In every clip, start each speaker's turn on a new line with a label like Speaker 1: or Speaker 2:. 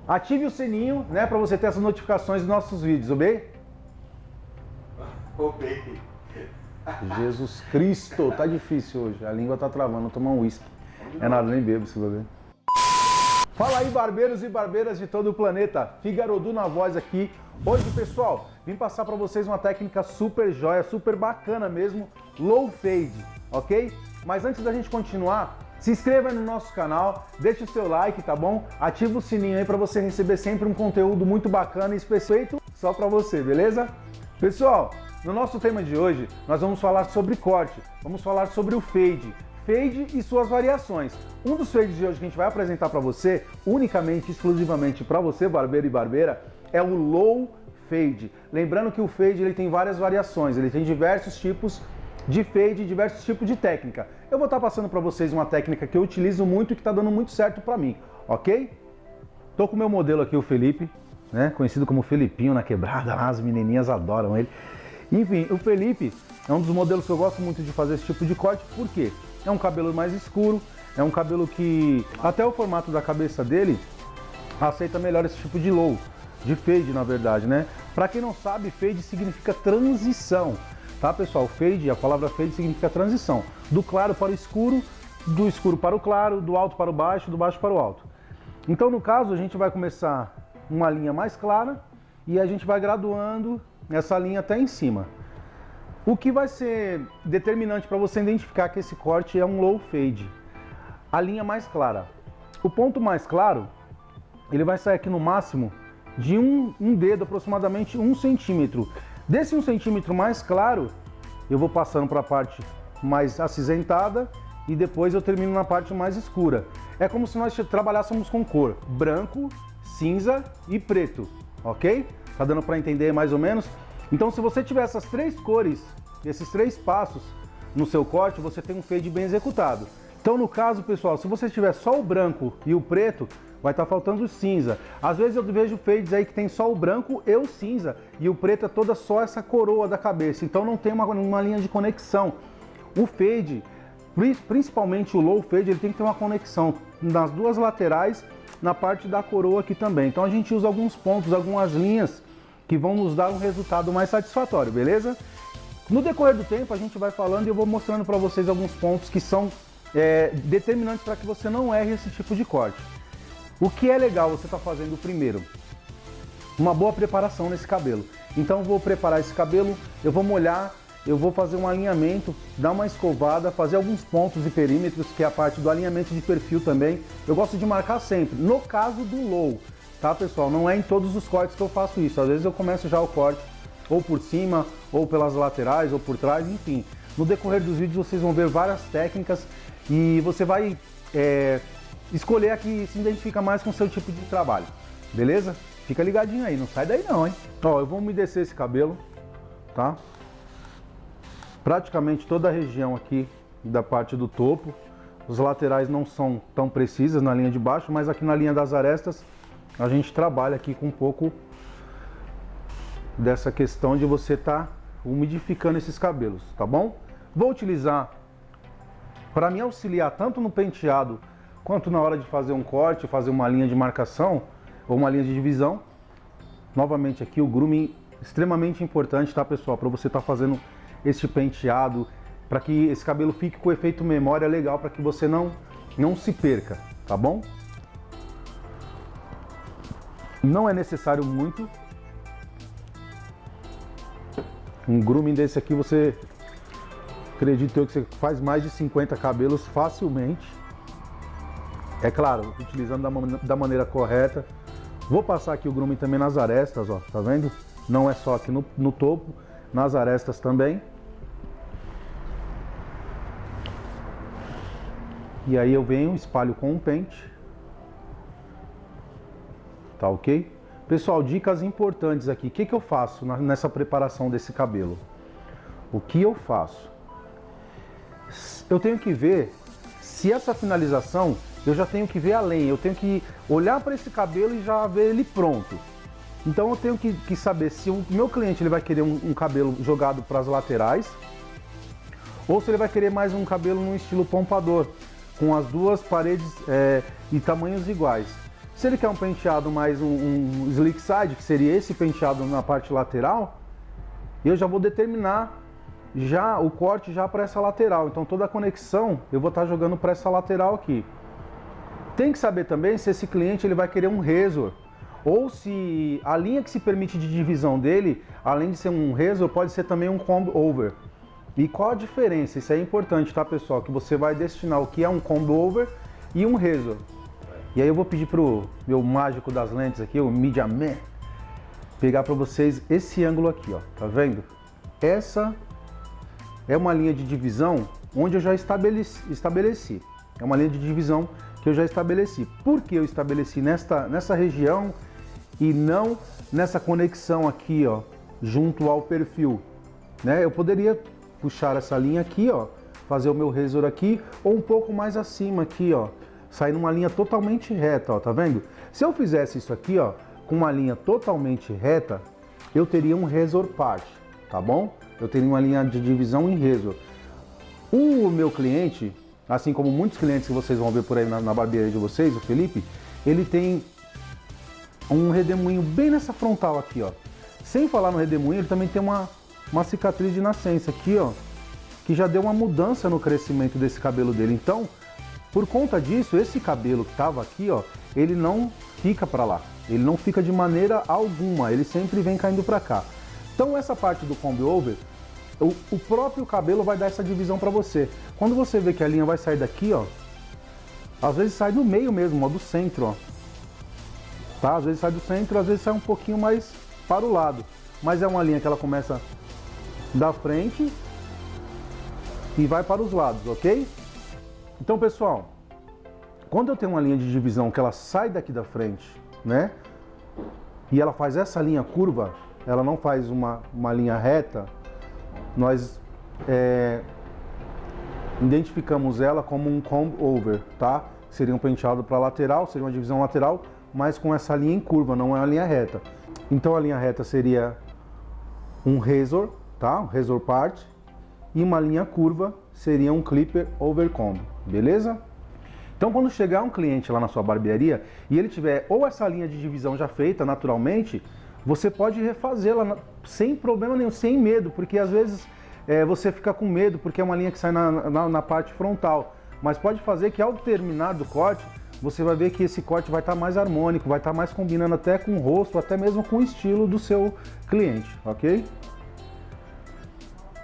Speaker 1: Ative o sininho, né, para você ter as notificações dos nossos vídeos, ok?
Speaker 2: Ok.
Speaker 1: Jesus Cristo, tá difícil hoje, a língua tá travando, vou tomar um uísque. É nada, nem bebo se beber. Fala aí, barbeiros e barbeiras de todo o planeta, Figaro na voz aqui. Hoje, pessoal, vim passar para vocês uma técnica super joia, super bacana mesmo, low fade, ok? Mas antes da gente continuar, se inscreva no nosso canal, deixe o seu like, tá bom? Ativa o sininho aí para você receber sempre um conteúdo muito bacana e específico só para você, beleza? Pessoal, no nosso tema de hoje, nós vamos falar sobre corte, vamos falar sobre o fade e suas variações. Um dos fades de hoje que a gente vai apresentar para você, unicamente, exclusivamente para você, barbeiro e barbeira, é o low fade. Lembrando que o fade ele tem várias variações, ele tem diversos tipos de fade, diversos tipos de técnica. Eu vou estar passando para vocês uma técnica que eu utilizo muito e que está dando muito certo para mim, ok? Tô com o meu modelo aqui, o Felipe, né? Conhecido como Felipinho na quebrada, as menininhas adoram ele. Enfim, o Felipe é um dos modelos que eu gosto muito de fazer esse tipo de corte, por quê? É um cabelo mais escuro, é um cabelo que até o formato da cabeça dele aceita melhor esse tipo de low, de fade na verdade, né? Para quem não sabe, fade significa transição, tá pessoal? Fade, a palavra fade significa transição, do claro para o escuro, do escuro para o claro, do alto para o baixo, do baixo para o alto. Então no caso a gente vai começar uma linha mais clara e a gente vai graduando essa linha até em cima. O que vai ser determinante para você identificar que esse corte é um low fade? A linha mais clara. O ponto mais claro, ele vai sair aqui no máximo de um dedo, aproximadamente 1 centímetro. Desse 1 centímetro mais claro, eu vou passando para a parte mais acinzentada e depois eu termino na parte mais escura. É como se nós trabalhássemos com cor branco, cinza e preto, ok? Tá dando para entender mais ou menos? Então se você tiver essas três cores, esses três passos no seu corte, você tem um fade bem executado. Então no caso, pessoal, se você tiver só o branco e o preto, vai estar faltando o cinza. Às vezes eu vejo fades aí que tem só o branco e o cinza, e o preto é toda só essa coroa da cabeça, então não tem uma linha de conexão. O fade, principalmente o low fade, ele tem que ter uma conexão nas duas laterais, na parte da coroa aqui também. Então a gente usa alguns pontos, algumas linhas que vão nos dar um resultado mais satisfatório, beleza? No decorrer do tempo a gente vai falando e eu vou mostrando para vocês alguns pontos que são determinantes para que você não erre esse tipo de corte. O que é legal você tá fazendo primeiro? Uma boa preparação nesse cabelo. Então eu vou preparar esse cabelo, eu vou molhar, eu vou fazer um alinhamento, dar uma escovada, fazer alguns pontos e perímetros, que é a parte do alinhamento de perfil também. Eu gosto de marcar sempre, no caso do low, tá pessoal? Não é em todos os cortes que eu faço isso, às vezes eu começo já o corte ou por cima, ou pelas laterais, ou por trás, enfim. No decorrer dos vídeos vocês vão ver várias técnicas e você vai escolher a que se identifica mais com o seu tipo de trabalho, beleza? Fica ligadinho aí, não sai daí não, hein? Ó, eu vou umedecer esse cabelo, tá? Praticamente toda a região aqui da parte do topo. Os laterais não são tão precisas na linha de baixo, mas aqui na linha das arestas a gente trabalha aqui com um pouco dessa questão de você estar umidificando esses cabelos, tá bom? Vou utilizar para me auxiliar tanto no penteado quanto na hora de fazer um corte, fazer uma linha de marcação ou uma linha de divisão. Novamente aqui o grooming extremamente importante, tá pessoal? Para você estar fazendo esse penteado, para que esse cabelo fique com efeito memória legal, para que você não se perca, tá bom? Não é necessário muito. Um grooming desse aqui, você, acredito eu que você faz mais de 50 cabelos facilmente. É claro, utilizando da maneira correta. Vou passar aqui o grooming também nas arestas, ó, tá vendo? Não é só aqui no topo, nas arestas também. E aí eu venho, espalho com um pente. Tá ok? Pessoal, dicas importantes aqui. O que eu faço nessa preparação desse cabelo? O que eu faço? Eu tenho que ver se essa finalização, eu já tenho que ver além. Eu tenho que olhar para esse cabelo e já ver ele pronto. Então eu tenho que saber se o meu cliente ele vai querer um cabelo jogado para as laterais ou se ele vai querer mais um cabelo no estilo pompador, com as duas paredes e tamanhos iguais. Se ele quer um penteado mais um slick side, que seria esse penteado na parte lateral, eu já vou determinar já o corte já para essa lateral. Então toda a conexão eu vou estar jogando para essa lateral aqui. Tem que saber também se esse cliente ele vai querer um razor, ou se a linha que se permite de divisão dele, além de ser um razor, pode ser também um comb over. E qual a diferença? Isso é importante, tá, pessoal? Que você vai destinar o que é um comb over e um razor. E aí eu vou pedir pro meu mágico das lentes aqui, o Media Man, pegar para vocês esse ângulo aqui, ó. Tá vendo? Essa é uma linha de divisão onde eu já estabeleci. É uma linha de divisão que eu já estabeleci. Por que eu estabeleci nessa região e não nessa conexão aqui, ó, junto ao perfil, né? Eu poderia puxar essa linha aqui, ó, fazer o meu razor aqui, ou um pouco mais acima aqui, ó, sair numa linha totalmente reta, ó, tá vendo? Se eu fizesse isso aqui, ó, com uma linha totalmente reta, eu teria um razor part, tá bom? Eu teria uma linha de divisão em razor. O meu cliente, assim como muitos clientes que vocês vão ver por aí na barbearia de vocês, o Felipe, ele tem um redemoinho bem nessa frontal aqui, ó. Sem falar no redemoinho, ele também tem uma cicatriz de nascença aqui, ó, que já deu uma mudança no crescimento desse cabelo dele. Então, por conta disso, esse cabelo que tava aqui, ó, ele não fica para lá. Ele não fica de maneira alguma, ele sempre vem caindo para cá. Então, essa parte do comb over, o próprio cabelo vai dar essa divisão para você. Quando você vê que a linha vai sair daqui, ó, às vezes sai do meio mesmo, ó, do centro, ó. Tá? Às vezes sai do centro, às vezes sai um pouquinho mais para o lado. Mas é uma linha que ela começa da frente e vai para os lados, ok? Então, pessoal, quando eu tenho uma linha de divisão que ela sai daqui da frente, né? E ela faz essa linha curva, ela não faz uma linha reta, nós identificamos ela como um comb over, tá? Seria um penteado para lateral, seria uma divisão lateral, mas com essa linha em curva, não é uma linha reta. Então a linha reta seria um razor, tá? Um razor part, e uma linha curva seria um clipper over comb, beleza? Então quando chegar um cliente lá na sua barbearia e ele tiver ou essa linha de divisão já feita naturalmente, você pode refazê-la sem problema nenhum, sem medo, porque às vezes você fica com medo porque é uma linha que sai na parte frontal, mas pode fazer que ao terminar do corte, você vai ver que esse corte vai estar mais harmônico, vai estar mais combinando até com o rosto, até mesmo com o estilo do seu cliente, ok?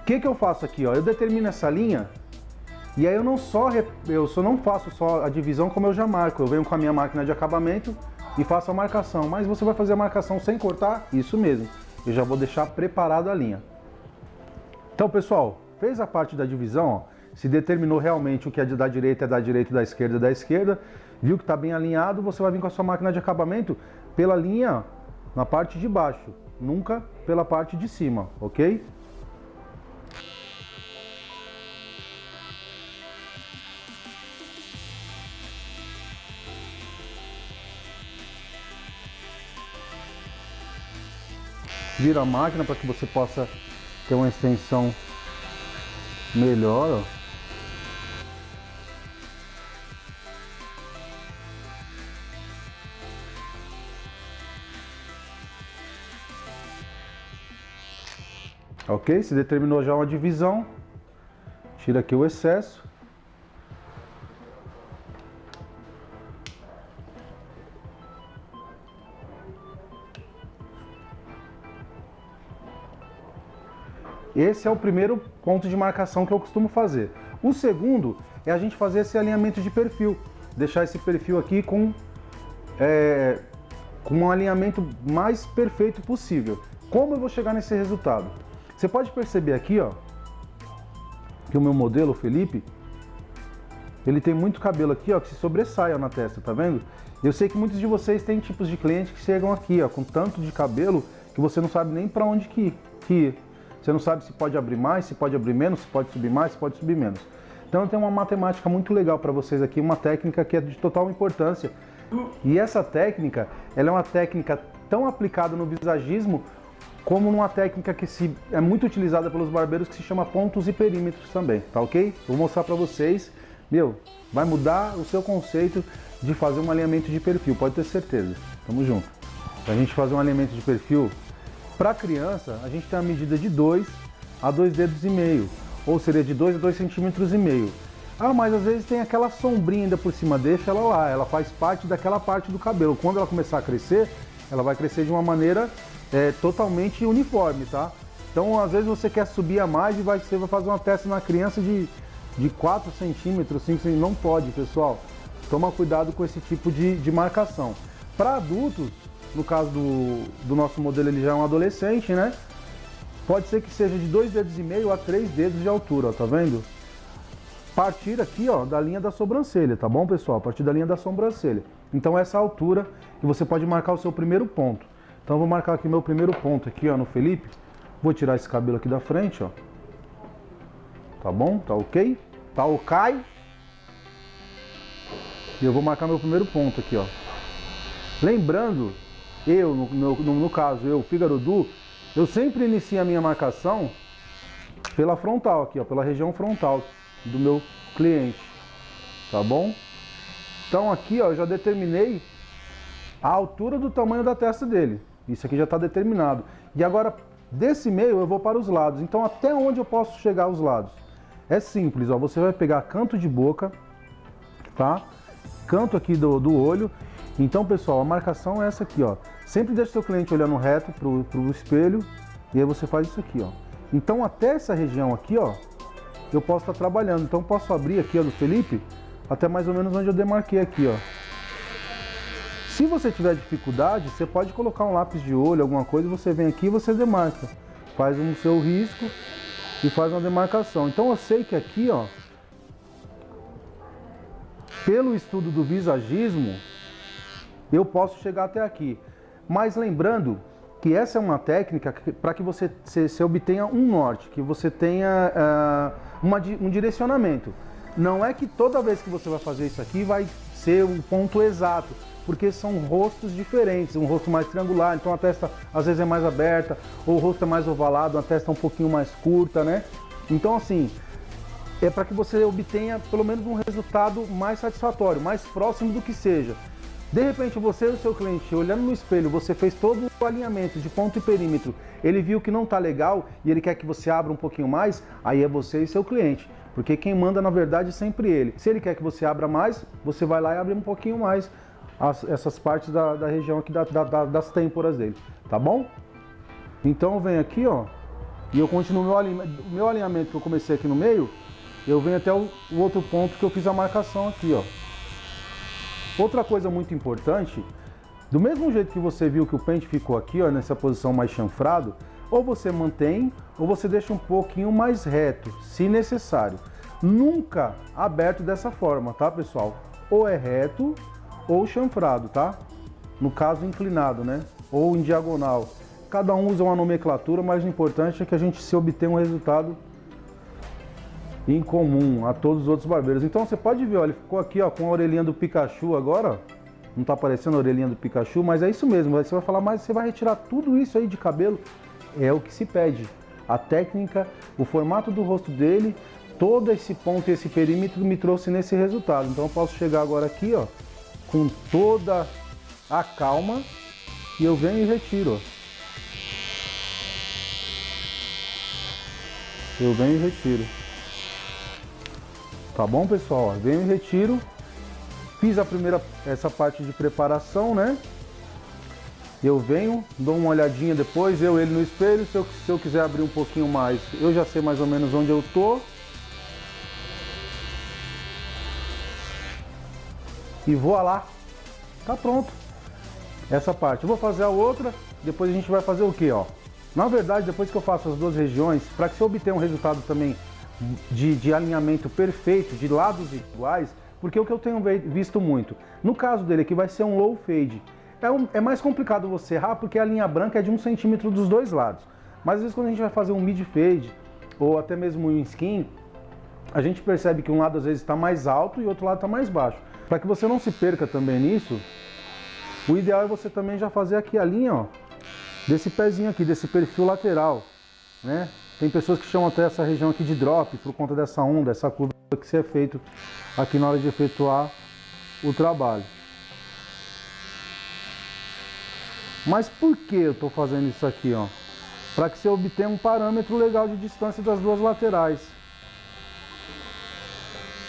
Speaker 1: O que eu faço aqui, ó? Eu determino essa linha e aí eu não faço só a divisão como eu já marco, eu venho com a minha máquina de acabamento e faço a marcação, mas você vai fazer a marcação sem cortar? Isso mesmo, eu já vou deixar preparado a linha. Então, pessoal, fez a parte da divisão, ó, se determinou realmente o que é da direita é da direita e da esquerda é da esquerda, viu que está bem alinhado, você vai vir com a sua máquina de acabamento pela linha na parte de baixo, nunca pela parte de cima, ok? Vira a máquina para que você possa ter uma extensão melhor, ó. Ok? Se determinou já uma divisão, tira aqui o excesso. Esse é o primeiro ponto de marcação que eu costumo fazer. O segundo é a gente fazer esse alinhamento de perfil. Deixar esse perfil aqui com um alinhamento mais perfeito possível. Como eu vou chegar nesse resultado? Você pode perceber aqui, ó, que o meu modelo, o Felipe, ele tem muito cabelo aqui, ó, que se sobressai, ó, na testa, tá vendo? Eu sei que muitos de vocês têm tipos de clientes que chegam aqui, ó, com tanto de cabelo que você não sabe nem para onde que ir. Você não sabe se pode abrir mais, se pode abrir menos, se pode subir mais, se pode subir menos. Então tem uma matemática muito legal para vocês aqui, uma técnica que é de total importância. E essa técnica, ela é uma técnica tão aplicada no visagismo como uma técnica que é muito utilizada pelos barbeiros que se chama pontos e perímetros também, tá ok? Vou mostrar para vocês meu, vai mudar o seu conceito de fazer um alinhamento de perfil, pode ter certeza. Tamo junto. Pra gente fazer um alinhamento de perfil, para criança, a gente tem a medida de 2 a 2,5 dedos, ou seria de 2 a 2,5 centímetros. Ah, mas às vezes tem aquela sombrinha ainda por cima, deixa ela lá, ela faz parte daquela parte do cabelo. Quando ela começar a crescer, ela vai crescer de uma maneira totalmente uniforme, tá? Então, às vezes você quer subir a mais e você vai fazer uma testa na criança de 4 centímetros, 5 centímetros, não pode, pessoal. Toma cuidado com esse tipo de marcação. Para adultos, no caso do nosso modelo, ele já é um adolescente, né? Pode ser que seja de 2,5 dedos a 3 dedos de altura, ó, tá vendo? Partir aqui, ó, da linha da sobrancelha, tá bom, pessoal? A partir da linha da sobrancelha. Então, essa altura que você pode marcar o seu primeiro ponto. Então, eu vou marcar aqui meu primeiro ponto aqui, ó, no Felipe. Vou tirar esse cabelo aqui da frente, ó. Tá bom? Tá ok? Tá ok? E eu vou marcar meu primeiro ponto aqui, ó. Lembrando, no caso, Figaro Du, eu sempre inicio a minha marcação pela frontal aqui, ó, pela região frontal do meu cliente, tá bom? Então aqui, ó, eu já determinei a altura do tamanho da testa dele. Isso aqui já está determinado. E agora, desse meio, eu vou para os lados. Então, até onde eu posso chegar aos lados? É simples, ó. Você vai pegar canto de boca, tá? Canto aqui do olho. Então, pessoal, a marcação é essa aqui, ó. Sempre deixa o seu cliente olhando reto pro espelho. E aí você faz isso aqui, ó. Então, até essa região aqui, ó, eu posso estar trabalhando. Então, posso abrir aqui, ó, do Felipe, até mais ou menos onde eu demarquei aqui, ó. Se você tiver dificuldade, você pode colocar um lápis de olho, alguma coisa, e você vem aqui e você demarca. Faz o seu risco e faz uma demarcação. Então eu sei que aqui, ó, pelo estudo do visagismo, eu posso chegar até aqui. Mas lembrando que essa é uma técnica para que você obtenha um norte, que você tenha um direcionamento. Não é que toda vez que você vai fazer isso aqui vai ser um ponto exato, porque são rostos diferentes, um rosto mais triangular, então a testa às vezes é mais aberta, ou o rosto é mais ovalado, a testa é um pouquinho mais curta, né? Então assim, é para que você obtenha pelo menos um resultado mais satisfatório, mais próximo do que seja. De repente você e o seu cliente, olhando no espelho, você fez todo o alinhamento de ponto e perímetro, ele viu que não está legal e ele quer que você abra um pouquinho mais, aí é você e seu cliente. Porque quem manda na verdade é sempre ele. Se ele quer que você abra mais, você vai lá e abre um pouquinho mais essas partes da região aqui das têmporas dele, tá bom? Então eu venho aqui, ó, e eu continuo meu alinhamento que eu comecei aqui no meio, eu venho até o outro ponto que eu fiz a marcação aqui, ó. Outra coisa muito importante, do mesmo jeito que você viu que o pente ficou aqui, ó, nessa posição mais chanfrado, ou você mantém, ou você deixa um pouquinho mais reto, se necessário. Nunca aberto dessa forma, tá, pessoal? Ou é reto, ou chanfrado, tá? No caso, inclinado, né? Ou em diagonal. Cada um usa uma nomenclatura, mas o importante é que a gente se obtenha um resultado em comum a todos os outros barbeiros. Então você pode ver, ó, ele ficou aqui, ó, com a orelhinha do Pikachu agora, ó. Não tá aparecendo a orelhinha do Pikachu, mas é isso mesmo. Você vai falar, mas você vai retirar tudo isso aí de cabelo? É o que se pede. A técnica, o formato do rosto dele, todo esse ponto e esse perímetro me trouxe nesse resultado. Então eu posso chegar agora aqui, ó, com toda a calma, e eu venho e retiro, ó. Eu venho e retiro. Tá bom, pessoal? Ó, venho e retiro. Fiz essa parte de preparação, né? Eu venho, dou uma olhadinha depois, ele no espelho. Se eu quiser abrir um pouquinho mais, eu já sei mais ou menos onde eu tô. E vou lá. Tá pronto. Essa parte. Eu vou fazer a outra, depois a gente vai fazer o quê, ó? Na verdade, depois que eu faço as duas regiões, para que você obtenha um resultado também de alinhamento perfeito, de lados iguais, porque o que eu tenho visto muito, no caso dele aqui vai ser um low fade. É mais complicado você errar porque a linha branca é de 1 centímetro dos dois lados. Mas às vezes quando a gente vai fazer um mid fade, ou até mesmo um skin, a gente percebe que um lado às vezes está mais alto e o outro lado está mais baixo. Para que você não se perca também nisso, o ideal é você também já fazer aqui a linha, ó, desse pezinho aqui, desse perfil lateral, né? Tem pessoas que chamam até essa região aqui de drop, por conta dessa onda, essa curva que ser feito aqui na hora de efetuar o trabalho. Mas por que eu estou fazendo isso aqui, ó? Para que você obtenha um parâmetro legal de distância das duas laterais,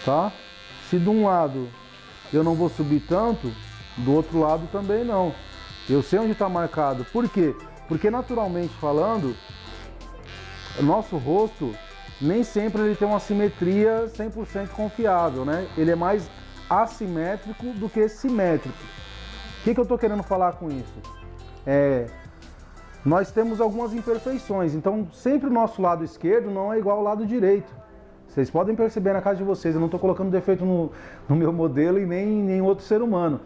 Speaker 1: tá? Se de um lado eu não vou subir tanto, do outro lado também não. Eu sei onde está marcado. Por quê? Porque naturalmente falando, nosso rosto nem sempre ele tem uma simetria 100% confiável, né? Ele é mais assimétrico do que simétrico. O que eu estou querendo falar com isso? Nós temos algumas imperfeições, então sempre o nosso lado esquerdo não é igual ao lado direito. Vocês podem perceber na casa de vocês, eu não estou colocando defeito no meu modelo e nem em outro ser humano.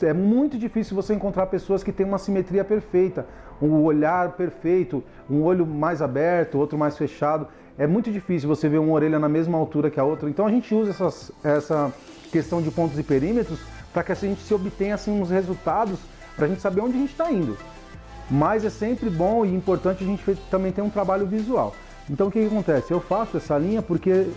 Speaker 1: É muito difícil você encontrar pessoas que têm uma simetria perfeita, um olhar perfeito, um olho mais aberto, outro mais fechado. É muito difícil você ver uma orelha na mesma altura que a outra. Então a gente usa essa questão de pontos e perímetros para que a gente se obtenha assim, uns resultados para a gente saber onde a gente está indo. Mas é sempre bom e importante a gente também ter um trabalho visual. Então o que acontece? Eu faço essa linha porque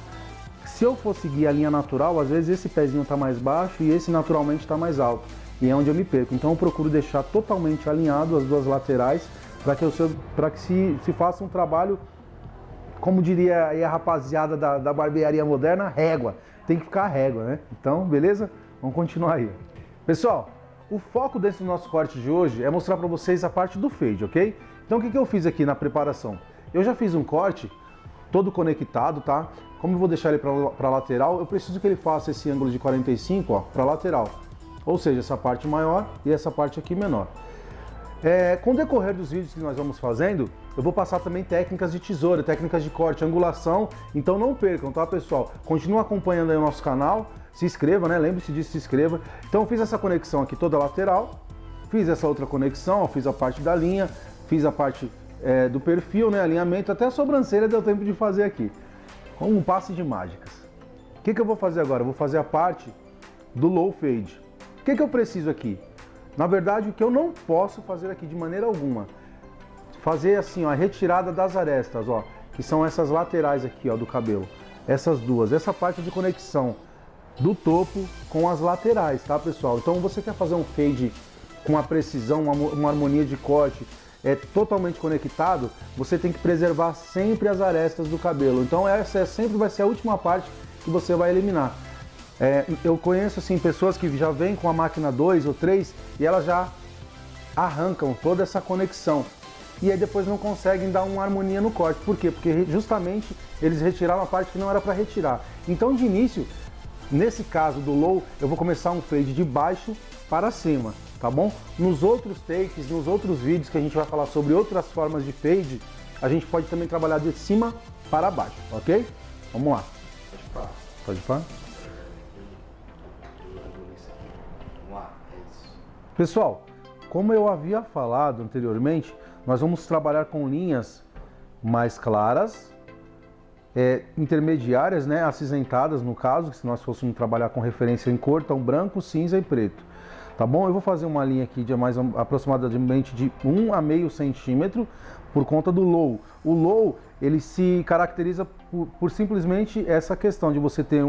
Speaker 1: se eu for seguir a linha natural, às vezes esse pezinho está mais baixo e esse naturalmente está mais alto. E é onde eu me perco. Então eu procuro deixar totalmente alinhado as duas laterais para que se faça um trabalho, como diria aí a rapaziada da barbearia moderna, régua. Tem que ficar régua, né? Então, beleza? Vamos continuar aí. Pessoal, o foco desse nosso corte de hoje é mostrar para vocês a parte do fade, ok? Então o que eu fiz aqui na preparação? Eu já fiz um corte todo conectado, tá? Como eu vou deixar ele para lateral, eu preciso que ele faça esse ângulo de 45, ó, para lateral. Ou seja, essa parte maior e essa parte aqui menor. Com o decorrer dos vídeos que nós vamos fazendo, eu vou passar também técnicas de tesoura, técnicas de corte, angulação. Então não percam, tá, pessoal? Continua acompanhando aí o nosso canal. Se inscreva, né? Lembre-se disso, se inscreva. Então eu fiz essa conexão aqui toda lateral. Fiz essa outra conexão, ó, fiz a parte da linha, fiz a parte do perfil, né? Alinhamento, até a sobrancelha deu tempo de fazer aqui. Com um passe de mágicas. O que eu vou fazer agora? Eu vou fazer a parte do low fade. O que eu preciso aqui? Na verdade, o que eu não posso fazer aqui de maneira alguma, fazer assim, ó, a retirada das arestas, ó, que são essas laterais aqui, ó, do cabelo. Essas duas, essa parte de conexão do topo com as laterais, tá, pessoal? Então você quer fazer um fade com a precisão, uma harmonia de corte, totalmente conectado, você tem que preservar sempre as arestas do cabelo. Então essa sempre vai ser a última parte que você vai eliminar. Eu conheço assim pessoas que já vêm com a máquina 2 ou 3 e elas já arrancam toda essa conexão. E aí depois não conseguem dar uma harmonia no corte. Por quê? Porque justamente eles retiraram a parte que não era para retirar. Então de início, nesse caso do low, eu vou começar um fade de baixo para cima, tá bom? Nos outros takes, nos outros vídeos que a gente vai falar sobre outras formas de fade, a gente pode também trabalhar de cima para baixo, ok? Vamos lá. Pode ir. Pessoal, como eu havia falado anteriormente, nós vamos trabalhar com linhas mais claras, intermediárias, né, acinzentadas no caso, que se nós fôssemos trabalhar com referência em cor, então branco, cinza e preto. Tá bom? Eu vou fazer uma linha aqui de mais aproximadamente de 1,5 centímetro por conta do low. O low, ele se caracteriza por simplesmente essa questão de você ter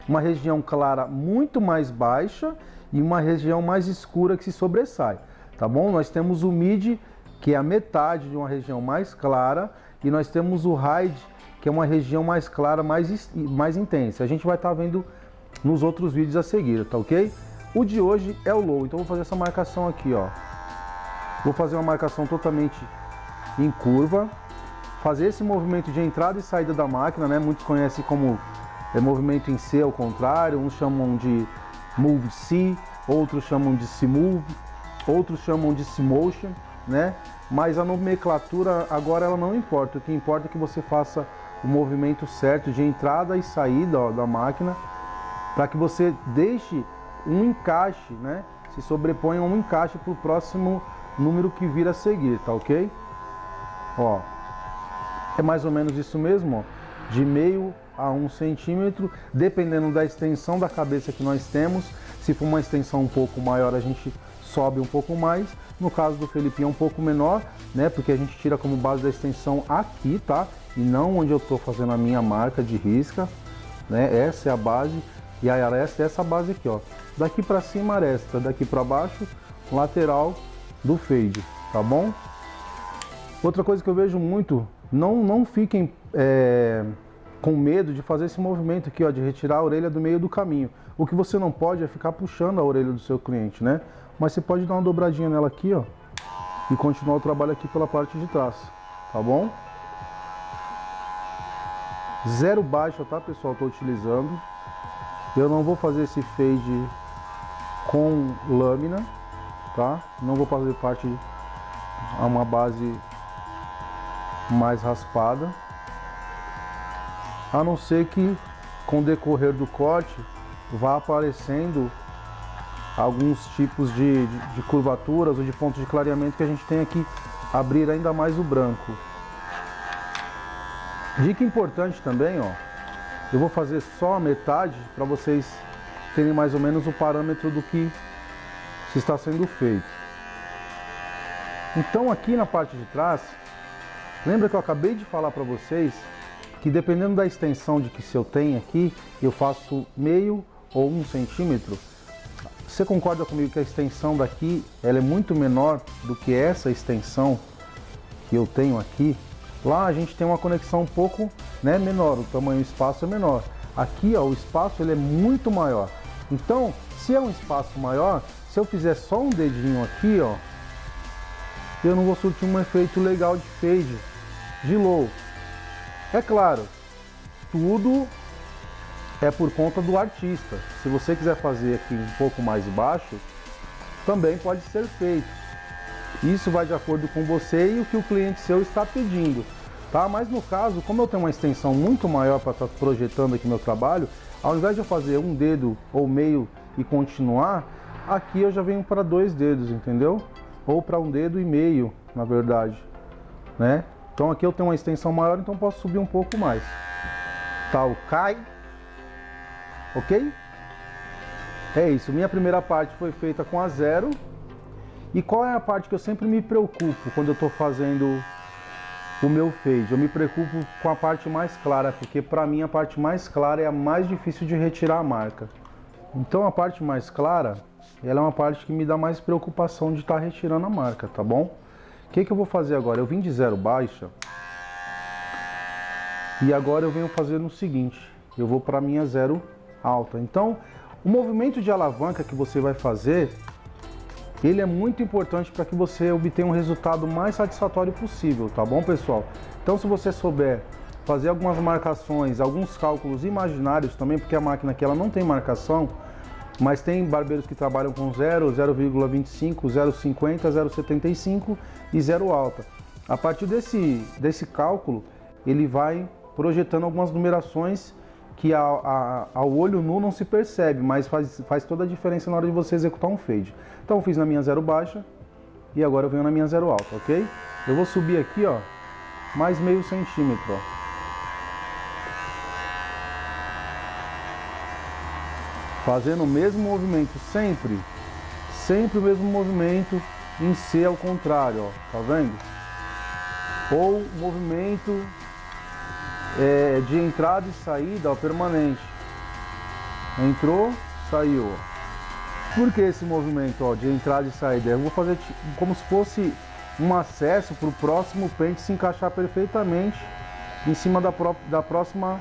Speaker 1: uma região clara muito mais baixa e uma região mais escura que se sobressai. Tá bom? Nós temos o mid, que é a metade de uma região mais clara, e nós temos o high, que é uma região mais clara, mais intensa. A gente vai estar vendo nos outros vídeos a seguir, tá ok? O de hoje é o low, então vou fazer essa marcação aqui, ó. Vou fazer uma marcação totalmente em curva, fazer esse movimento de entrada e saída da máquina, né? Muitos conhecem como movimento em C ao contrário, uns chamam de move C, outros chamam de C-move, outros chamam de C-motion, né? Mas a nomenclatura agora ela não importa, o que importa é que você faça o movimento certo de entrada e saída, ó, da máquina, para que você deixe um encaixe, né? Se sobreponha um encaixe para o próximo número que vir a seguir, tá ok? Ó, é mais ou menos isso mesmo, ó, de meio a 1 centímetro, dependendo da extensão da cabeça que nós temos. Se for uma extensão um pouco maior, a gente sobe um pouco mais. No caso do Felipinho é um pouco menor, né? Porque a gente tira como base da extensão aqui, tá? E não onde eu tô fazendo a minha marca de risca, né? Essa é a base e a aresta é essa base aqui, ó. Daqui para cima aresta, daqui para baixo lateral do fade, tá bom? Outra coisa que eu vejo muito, não fiquem com medo de fazer esse movimento aqui, ó, de retirar a orelha do meio do caminho. O que você não pode é ficar puxando a orelha do seu cliente, né? Mas você pode dar uma dobradinha nela aqui, ó, e continuar o trabalho aqui pela parte de trás, tá bom? Zero baixa, tá, pessoal? Tô utilizando. Eu não vou fazer esse fade com lâmina, tá? Não vou fazer parte a uma base mais raspada, a não ser que com o decorrer do corte vá aparecendo alguns tipos de curvaturas ou de pontos de clareamento que a gente tem que abrir ainda mais o branco. Dica importante também, ó, eu vou fazer só a metade para vocês terem mais ou menos o parâmetro do que está sendo feito. Então aqui na parte de trás, lembra que eu acabei de falar para vocês que dependendo da extensão de que se eu tenho aqui, eu faço meio ou 1 centímetro. Você concorda comigo que a extensão daqui ela é muito menor do que essa extensão que eu tenho aqui? Lá a gente tem uma conexão um pouco, né, menor, o tamanho do espaço é menor. Aqui, ó, o espaço ele é muito maior. Então, se é um espaço maior, se eu fizer só um dedinho aqui, ó, eu não vou surtir um efeito legal de fade, de low. É claro, tudo é por conta do artista. Se você quiser fazer aqui um pouco mais baixo, também pode ser feito. Isso vai de acordo com você e o que o cliente seu está pedindo, tá? Mas no caso, como eu tenho uma extensão muito maior para estar projetando aqui meu trabalho, ao invés de eu fazer um dedo ou meio e continuar, aqui eu já venho para 2 dedos, entendeu? Ou para 1 dedo e meio, na verdade, né? Então aqui eu tenho uma extensão maior, então posso subir um pouco mais. Tá, o cai. Ok? É isso, minha primeira parte foi feita com a 0. E qual é a parte que eu sempre me preocupo quando eu estou fazendo o meu fade? Eu me preocupo com a parte mais clara, porque para mim a parte mais clara é a mais difícil de retirar a marca. Então a parte mais clara, ela é uma parte que me dá mais preocupação de estar retirando a marca, tá bom? O que eu vou fazer agora? Eu vim de 0 baixa e agora eu venho fazendo o seguinte, eu vou para a minha 0 alta. Então, o movimento de alavanca que você vai fazer, ele é muito importante para que você obtenha um resultado mais satisfatório possível, tá bom, pessoal? Então, se você souber fazer algumas marcações, alguns cálculos imaginários também, porque a máquina aqui ela não tem marcação, mas tem barbeiros que trabalham com 0, 0,25, 0,50, 0,75 e 0 alta. A partir desse cálculo, ele vai projetando algumas numerações que ao olho nu não se percebe, mas faz toda a diferença na hora de você executar um fade. Então eu fiz na minha 0 baixa e agora eu venho na minha 0 alta, ok? Eu vou subir aqui, ó, mais meio centímetro, ó. Fazendo o mesmo movimento, sempre o mesmo movimento em C ao contrário, ó, tá vendo? Ou movimento de entrada e saída, ó, permanente. Entrou, saiu, ó. Por que esse movimento, ó, de entrada e saída? Eu vou fazer como se fosse um acesso para o próximo pente se encaixar perfeitamente em cima da próxima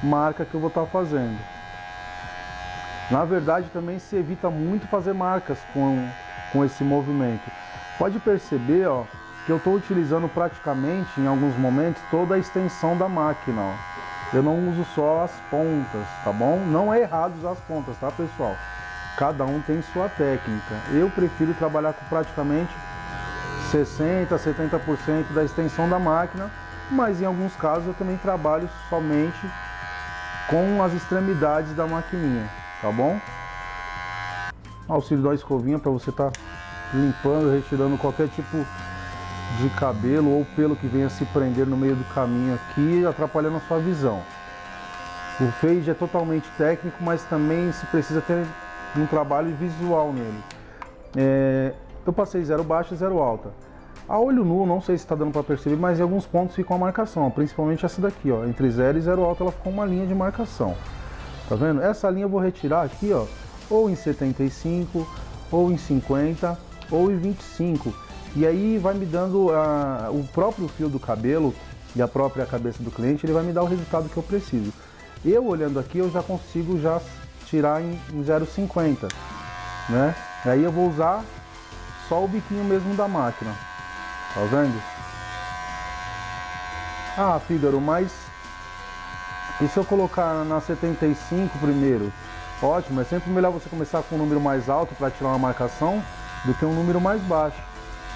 Speaker 1: marca que eu vou estar fazendo. Na verdade, também se evita muito fazer marcas com esse movimento. Pode perceber, ó, que eu estou utilizando praticamente, em alguns momentos, toda a extensão da máquina, ó. Eu não uso só as pontas, tá bom? Não é errado usar as pontas, tá, pessoal? Cada um tem sua técnica. Eu prefiro trabalhar com praticamente 60%, 70% da extensão da máquina, mas em alguns casos eu também trabalho somente com as extremidades da maquininha. Tá bom? Auxílio da escovinha para você estar limpando, retirando qualquer tipo de cabelo ou pelo que venha se prender no meio do caminho aqui, atrapalhando a sua visão. O fade é totalmente técnico, mas também se precisa ter um trabalho visual nele. Eu passei 0 baixa e 0 alta. A olho nu, não sei se está dando para perceber, mas em alguns pontos ficou a marcação, ó, principalmente essa daqui, ó, entre 0 e 0 alto ela ficou uma linha de marcação. Tá vendo? Essa linha eu vou retirar aqui, ó, ou em 75, ou em 50, ou em 25. E aí vai me dando o próprio fio do cabelo e a própria cabeça do cliente, ele vai me dar o resultado que eu preciso. Eu olhando aqui, eu já consigo já tirar em 0,50, né? Aí eu vou usar só o biquinho mesmo da máquina. Tá vendo? Ah, Fígaro, mas e se eu colocar na 75 primeiro? Ótimo, é sempre melhor você começar com um número mais alto para tirar uma marcação do que um número mais baixo.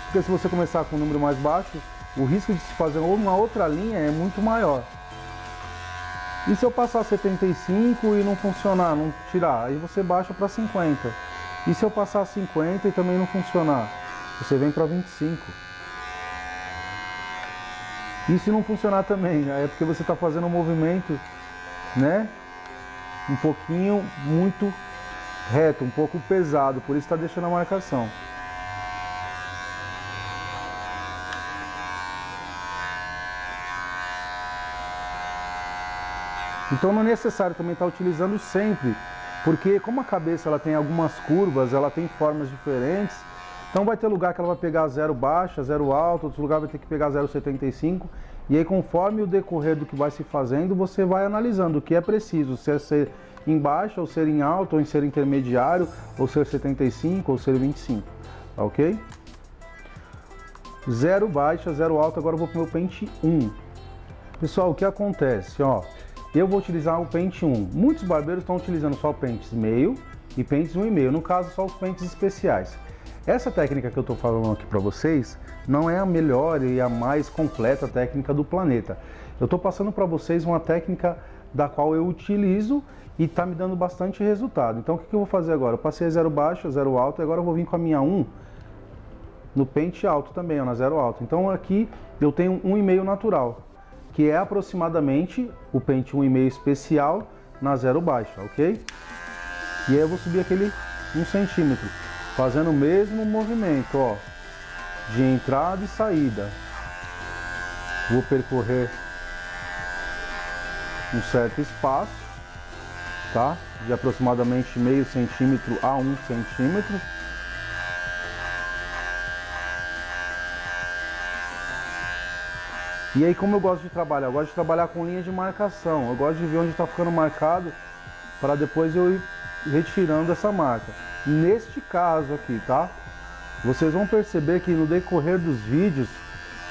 Speaker 1: Porque se você começar com um número mais baixo, o risco de se fazer uma outra linha é muito maior. E se eu passar 75 e não funcionar, não tirar, aí você baixa para 50. E se eu passar 50 e também não funcionar, você vem para 25. E se não funcionar também, é porque você está fazendo um movimento, né, um pouquinho muito reto, um pouco pesado, por isso está deixando a marcação. Então não é necessário também estar utilizando sempre, porque como a cabeça ela tem algumas curvas, ela tem formas diferentes, então vai ter lugar que ela vai pegar 0 baixa, 0 alto, outro lugar vai ter que pegar 0,75, e aí conforme o decorrer do que vai se fazendo, você vai analisando o que é preciso, se é ser em baixa, ou ser em alto, ou em ser intermediário, ou ser 75, ou ser 25, tá ok? 0 baixa, 0 alto, agora eu vou para o meu pente 1. Pessoal, o que acontece, ó? Eu vou utilizar o pente 1. Muitos barbeiros estão utilizando só pentes meio e pentes 1,5. No caso, só os pentes especiais. Essa técnica que eu estou falando aqui para vocês não é a melhor e a mais completa técnica do planeta. Eu estou passando para vocês uma técnica da qual eu utilizo e está me dando bastante resultado. Então, o que eu vou fazer agora? Eu passei 0 baixo, 0 alto e agora eu vou vir com a minha 1 no pente alto também, ó, na 0 alto. Então, aqui eu tenho 1,5 natural, que é aproximadamente o pente 1,5 especial na 0 baixa, ok? E aí eu vou subir aquele 1 centímetro, fazendo o mesmo movimento, ó, de entrada e saída. Vou percorrer um certo espaço, tá? De aproximadamente meio centímetro a 1 centímetro. E aí, como eu gosto de trabalhar? Eu gosto de trabalhar com linha de marcação. Eu gosto de ver onde está ficando marcado para depois eu ir retirando essa marca. Neste caso aqui, tá? Vocês vão perceber que no decorrer dos vídeos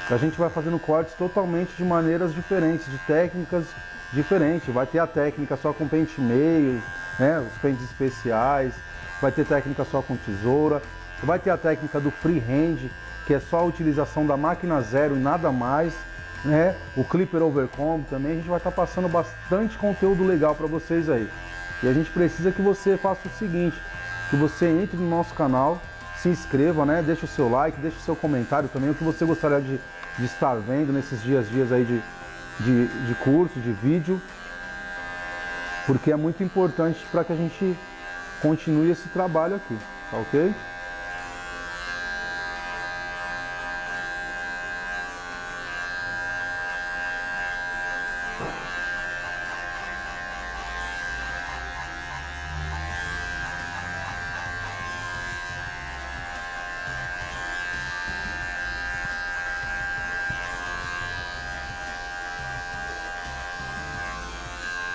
Speaker 1: a gente vai fazendo cortes totalmente de maneiras diferentes, de técnicas diferentes. Vai ter a técnica só com pente meio, né? Os pentes especiais. Vai ter técnica só com tesoura. Vai ter a técnica do freehand, que é só a utilização da máquina zero e nada mais. Né? O Clipper Overcomb também, a gente vai estar passando bastante conteúdo legal para vocês aí. E a gente precisa que você faça o seguinte, que você entre no nosso canal, se inscreva, né? Deixa o seu like, deixa o seu comentário também, o que você gostaria de estar vendo nesses dias aí de curso, de vídeo, porque é muito importante para que a gente continue esse trabalho aqui, tá ok?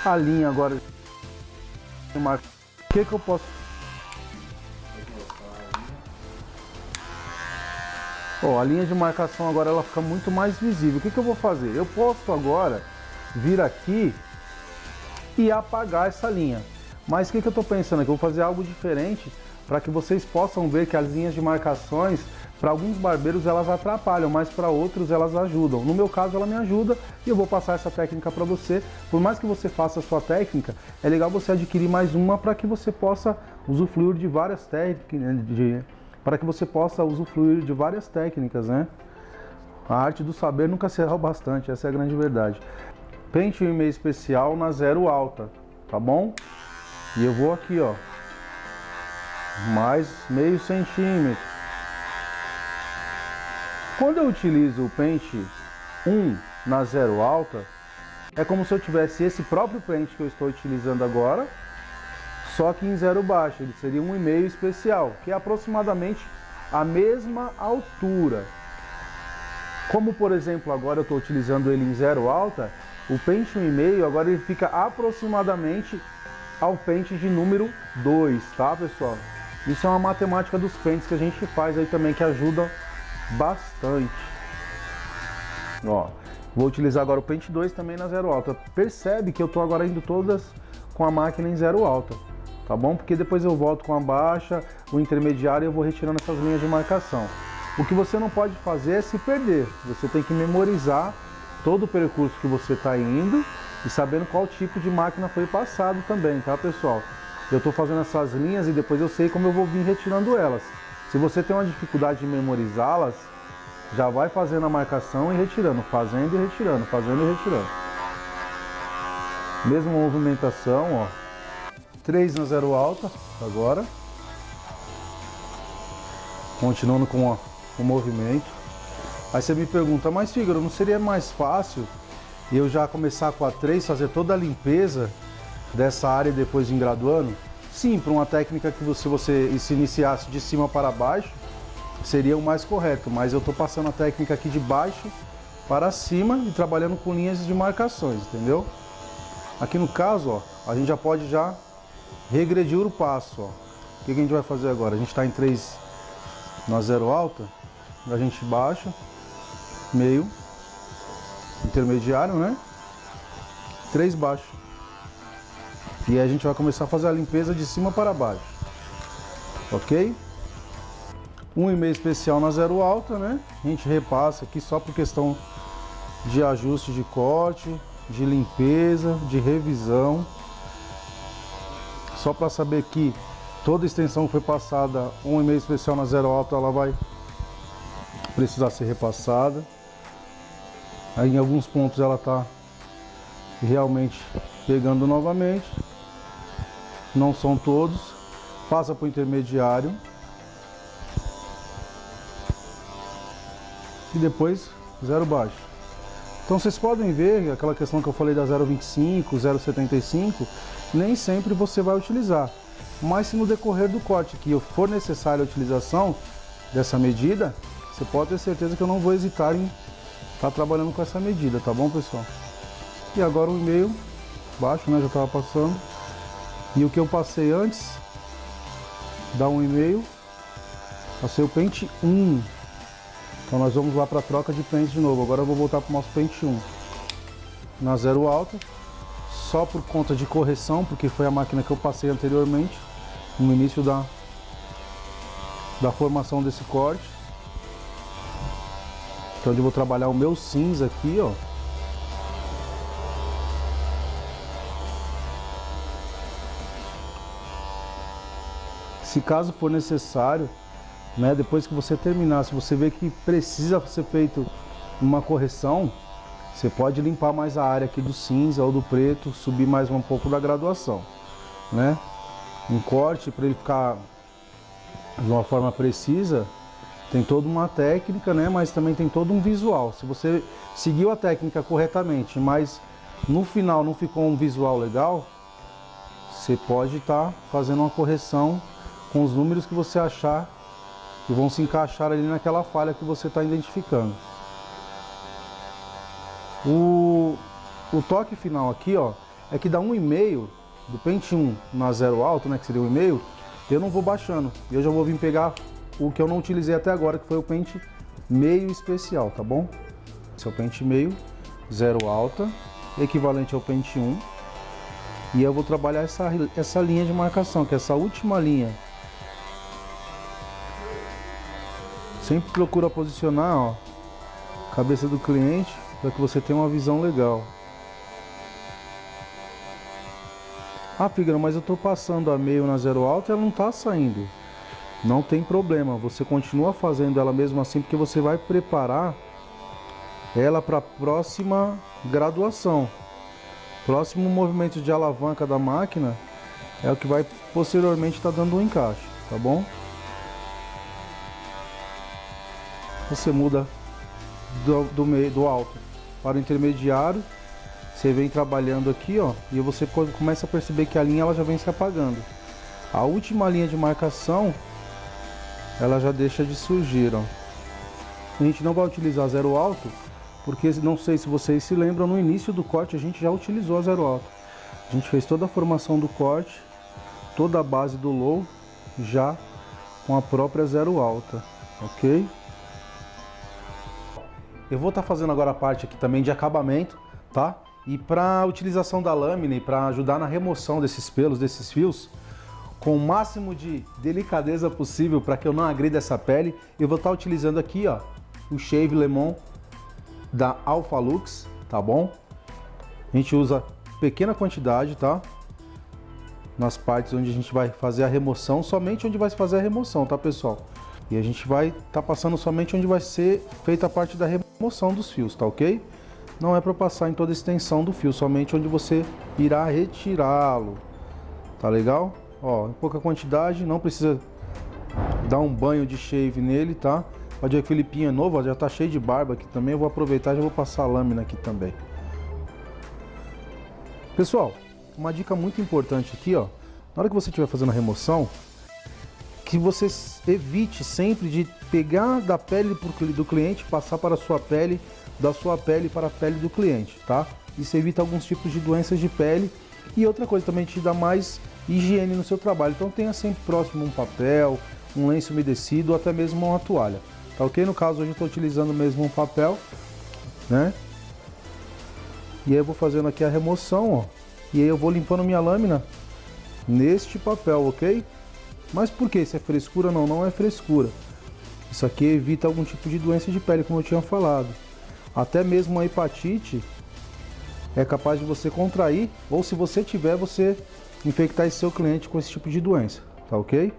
Speaker 1: A linha agora, o que eu posso... Ó, a linha de marcação agora ela fica muito mais visível. O que eu vou fazer? Eu posso agora vir aqui e apagar essa linha. Mas o que eu estou pensando aqui? Eu vou fazer algo diferente para que vocês possam ver que as linhas de marcações, para alguns barbeiros elas atrapalham, mas para outros elas ajudam. No meu caso ela me ajuda e eu vou passar essa técnica para você. Por mais que você faça a sua técnica, é legal você adquirir mais uma para que você possa usufruir de várias técnicas, né? A arte do saber nunca será o bastante, essa é a grande verdade. Pente 1,5 especial na 0 alta, tá bom? E eu vou aqui, ó, mais meio centímetro. Quando eu utilizo o pente 1 na zero alta, é como se eu tivesse esse próprio pente que eu estou utilizando agora, só que em zero baixo. Ele seria 1,5 especial, que é aproximadamente a mesma altura. Como, por exemplo, agora eu estou utilizando ele em zero alta, o pente 1,5 agora ele fica aproximadamente ao pente de número 2, tá, pessoal? Isso é uma matemática dos pentes que a gente faz aí também, que ajuda bastante. Ó, vou utilizar agora o pente 2 também na zero alta. Percebe que eu tô agora indo todas com a máquina em zero alta, tá bom? Porque depois eu volto com a baixa, o intermediário, e eu vou retirando essas linhas de marcação. O que você não pode fazer é se perder. Você tem que memorizar todo o percurso que você está indo e sabendo qual tipo de máquina foi passado também, tá, pessoal? Eu estou fazendo essas linhas e depois eu sei como eu vou vir retirando elas. Se você tem uma dificuldade de memorizá-las, já vai fazendo a marcação e retirando, fazendo e retirando, fazendo e retirando. Mesma movimentação, ó. 3 na zero alta, agora. Continuando com o movimento. Aí você me pergunta, mas Fígaro, não seria mais fácil eu já começar com a 3, fazer toda a limpeza dessa área depois de graduando? Sim, para uma técnica que se você se iniciasse de cima para baixo, seria o mais correto, mas eu estou passando a técnica aqui de baixo para cima e trabalhando com linhas de marcações, entendeu? Aqui no caso, ó, a gente já pode regredir o passo, ó. O que a gente vai fazer agora? A gente está em 3 na zero alta, a gente baixa, meio, intermediário, né? 3 baixo. E aí a gente vai começar a fazer a limpeza de cima para baixo, ok? 1,5 especial na zero alta, né? A gente repassa aqui só por questão de ajuste de corte, de limpeza, de revisão. Só para saber que toda a extensão foi passada, 1,5 especial na zero alta, ela vai precisar ser repassada. Aí em alguns pontos ela tá realmente pegando novamente. Não são todos. Passa para o intermediário. E depois zero baixo. Então vocês podem ver aquela questão que eu falei da 0,25, 0,75, nem sempre você vai utilizar. Mas se no decorrer do corte que for necessária a utilização dessa medida, você pode ter certeza que eu não vou hesitar em estar trabalhando com essa medida, tá bom, pessoal? E agora 1,5 baixo, né? Já estava passando. E o que eu passei antes da 1,5, passei o pente 1. Então nós vamos lá para a troca de pente de novo. Agora eu vou voltar para o nosso pente 1. Na zero alta, só por conta de correção, porque foi a máquina que eu passei anteriormente, no início da formação desse corte. Então eu vou trabalhar o meu cinza aqui, ó. Se caso for necessário, né, depois que você terminar, se você vê que precisa ser feito uma correção, você pode limpar mais a área aqui do cinza ou do preto, subir mais um pouco da graduação, né? Um corte, para ele ficar de uma forma precisa, tem toda uma técnica, né? Mas também tem todo um visual. Se você seguiu a técnica corretamente, mas no final não ficou um visual legal, você pode estar fazendo uma correção com os números que você achar que vão se encaixar ali naquela falha que você está identificando. O toque final aqui, ó, é que dá 1,5 do pente 1 na zero alto, né, que seria 1,5, eu não vou baixando. Eu já vou vir pegar o que eu não utilizei até agora, que foi o pente meio especial, tá bom? Esse é o pente meio, zero alta, equivalente ao pente 1. E eu vou trabalhar essa linha de marcação, que é essa última linha. Sempre procura posicionar, ó, a cabeça do cliente para que você tenha uma visão legal. Ah, Fígaro, mas eu estou passando a meio na zero alta e ela não está saindo. Não tem problema, você continua fazendo ela mesmo assim, porque você vai preparar ela para a próxima graduação. Próximo movimento de alavanca da máquina é o que vai posteriormente estar dando um encaixe, tá bom? Você muda do alto para o intermediário. Você vem trabalhando aqui, ó, e você começa a perceber que a linha ela já vem se apagando. A última linha de marcação, ela já deixa de surgir, ó. A gente não vai utilizar zero alto, porque não sei se vocês se lembram, no início do corte a gente já utilizou a zero alto. A gente fez toda a formação do corte, toda a base do low, já com a própria zero alta, ok? Eu vou estar fazendo agora a parte aqui também de acabamento, tá? E para utilização da lâmina e para ajudar na remoção desses pelos, desses fios, com o máximo de delicadeza possível para que eu não agrida essa pele, eu vou estar utilizando aqui, ó, o Shave Lemon da Alpha Lux, tá bom? A gente usa pequena quantidade, tá? Nas partes onde a gente vai fazer a remoção, somente onde vai fazer a remoção, tá, pessoal? E a gente vai estar passando somente onde vai ser feita a parte da remoção dos fios, tá ok? Não é para passar em toda a extensão do fio, somente onde você irá retirá-lo, tá legal? Ó, em pouca quantidade, não precisa dar um banho de shave nele, tá? Pode ver que o Filipinho é novo, ó, já tá cheio de barba aqui também, eu vou aproveitar e já vou passar a lâmina aqui também. Pessoal, uma dica muito importante aqui, ó, na hora que você estiver fazendo a remoção, que você evite sempre de pegar da pele do cliente, passar para a sua pele, da sua pele para a pele do cliente, tá? Isso evita alguns tipos de doenças de pele e outra coisa também te dá mais higiene no seu trabalho. Então tenha sempre próximo um papel, um lenço umedecido ou até mesmo uma toalha, tá ok? No caso hoje eu estou utilizando mesmo um papel, né? E aí eu vou fazendo aqui a remoção, ó, e aí eu vou limpando minha lâmina neste papel, ok? Mas por que? Isso é frescura? Não, não é frescura. Isso aqui evita algum tipo de doença de pele, como eu tinha falado. Até mesmo a hepatite é capaz de você contrair, ou se você tiver, você infectar esse seu cliente com esse tipo de doença, tá ok?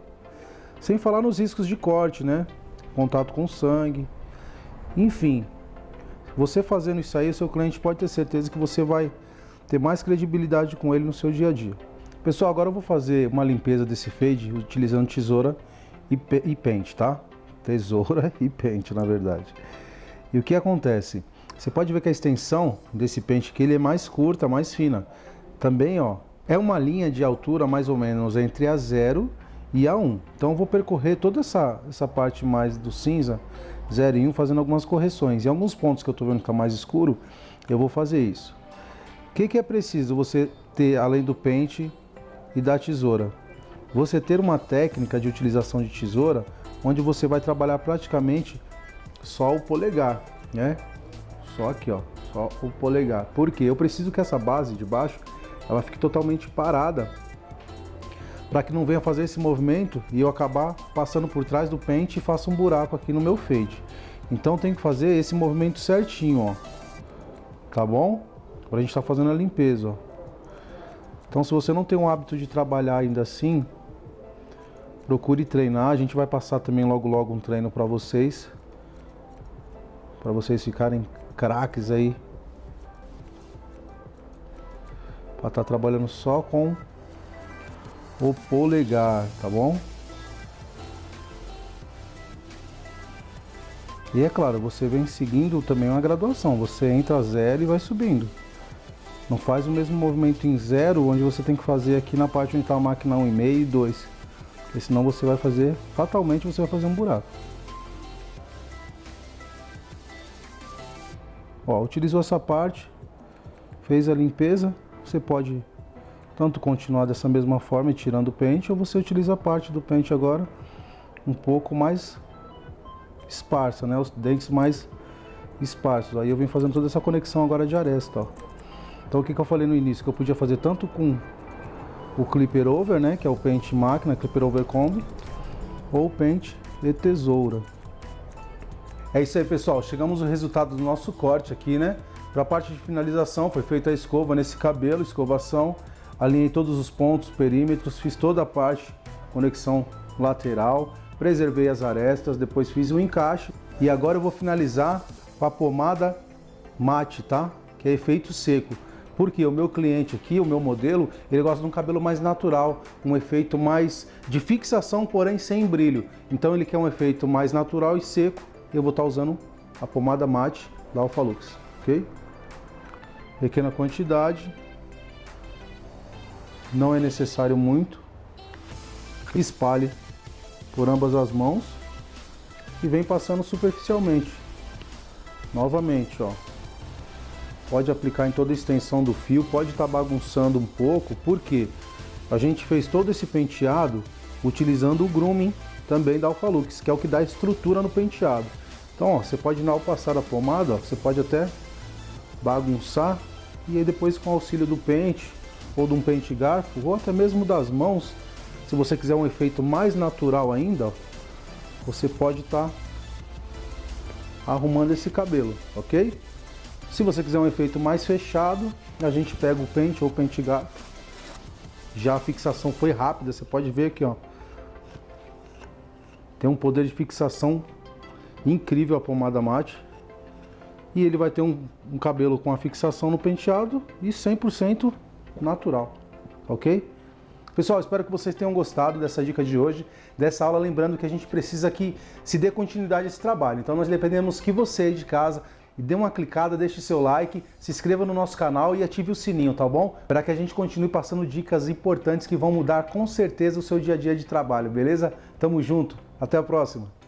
Speaker 1: Sem falar nos riscos de corte, né? Contato com sangue, enfim. Você fazendo isso aí, o seu cliente pode ter certeza que você vai ter mais credibilidade com ele no seu dia a dia. Pessoal, agora eu vou fazer uma limpeza desse fade utilizando tesoura e pente, tá? Tesoura e pente, na verdade. E o que acontece? Você pode ver que a extensão desse pente aqui ele é mais curta, mais fina. Também, ó, é uma linha de altura mais ou menos entre a 0 e a 1. Então eu vou percorrer toda essa parte mais do cinza, 0 e 1, fazendo algumas correções. Em alguns pontos que eu tô vendo que tá mais escuro, eu vou fazer isso. O que é preciso você ter, além do pente e da tesoura? Você ter uma técnica de utilização de tesoura, onde você vai trabalhar praticamente só o polegar, né? Só aqui, ó, só o polegar. Por quê? Eu preciso que essa base de baixo, ela fique totalmente parada, para que não venha fazer esse movimento e eu acabar passando por trás do pente e faça um buraco aqui no meu fade. Então tem que fazer esse movimento certinho, ó. Tá bom? Pra gente tá fazendo a limpeza, ó. Então se você não tem o hábito de trabalhar ainda assim, procure treinar. A gente vai passar também logo um treino para vocês ficarem craques aí, para estar trabalhando só com o polegar, tá bom? E é claro, você vem seguindo também uma graduação, você entra a 0 e vai subindo. Não faz o mesmo movimento em 0, onde você tem que fazer aqui na parte onde está a máquina 1,5 e 2. Porque senão você vai fazer, fatalmente você vai fazer um buraco. Ó, utilizou essa parte, fez a limpeza, você pode tanto continuar dessa mesma forma e tirando o pente, ou você utiliza a parte do pente agora um pouco mais esparsa, né? Os dentes mais esparsos. Aí eu venho fazendo toda essa conexão agora de aresta, ó. Então o que eu falei no início, que eu podia fazer tanto com o clipper over, né, que é o pente máquina, clipper over combi, ou o pente de tesoura. É isso aí, pessoal, chegamos ao resultado do nosso corte aqui, né? Para a parte de finalização foi feita a escova nesse cabelo, escovação, alinhei todos os pontos, perímetros, fiz toda a parte, conexão lateral, preservei as arestas, depois fiz o encaixe e agora eu vou finalizar com a pomada mate, tá? Que é efeito seco. Porque o meu cliente aqui, o meu modelo, ele gosta de um cabelo mais natural, um efeito mais de fixação, porém sem brilho. Então ele quer um efeito mais natural e seco. Eu vou estar usando a pomada mate da Alphalux, ok? Pequena quantidade, não é necessário muito. Espalhe por ambas as mãos e vem passando superficialmente. Novamente, ó. Pode aplicar em toda a extensão do fio, pode estar bagunçando um pouco, porque a gente fez todo esse penteado utilizando o grooming também da Alphalux, que é o que dá estrutura no penteado. Então, ó, você pode, ao passar a pomada, ó, você pode até bagunçar e aí depois, com o auxílio do pente ou de um pente garfo ou até mesmo das mãos, se você quiser um efeito mais natural ainda, ó, você pode estar arrumando esse cabelo, ok? Se você quiser um efeito mais fechado, a gente pega o pente ou o pente garfo. Já a fixação foi rápida, você pode ver aqui, ó. Tem um poder de fixação incrível a pomada mate. E ele vai ter um cabelo com a fixação no penteado e 100% natural, ok? Pessoal, espero que vocês tenham gostado dessa dica de hoje, dessa aula, lembrando que a gente precisa que se dê continuidade a esse trabalho. Então nós dependemos que você aí de casa dê uma clicada, deixe seu like, se inscreva no nosso canal e ative o sininho, tá bom? Para que a gente continue passando dicas importantes que vão mudar com certeza o seu dia a dia de trabalho, beleza? Tamo junto, até a próxima!